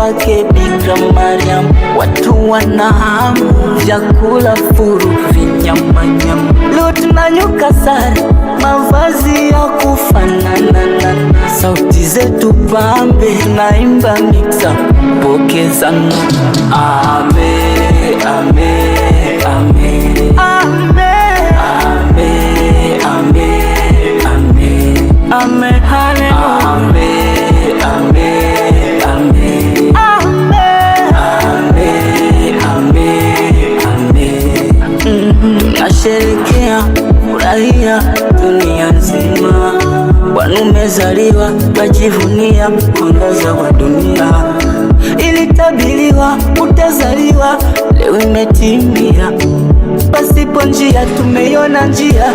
kwake Bikira Mariam. Watu wana hamu vyakula furu vinyamanyama. Leo tunanyuka sare, mavazi ya kufanana, sauti zetu pambe, naimba mixa pokezana. Amen, amen, amen, amen, amen, amen, amen, amen, hallelujah. Amen, amen, amen, amen, amen, amen. Tunasherehekea furahia dunia nzima, Bwana umezaliwa, wajivunia mwangaza wa dunia. Ilitabiriwa utazaliwa, leo imetimia. Pasipo njia tumeiona njia,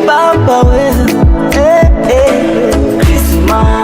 Baba wewe Christmas.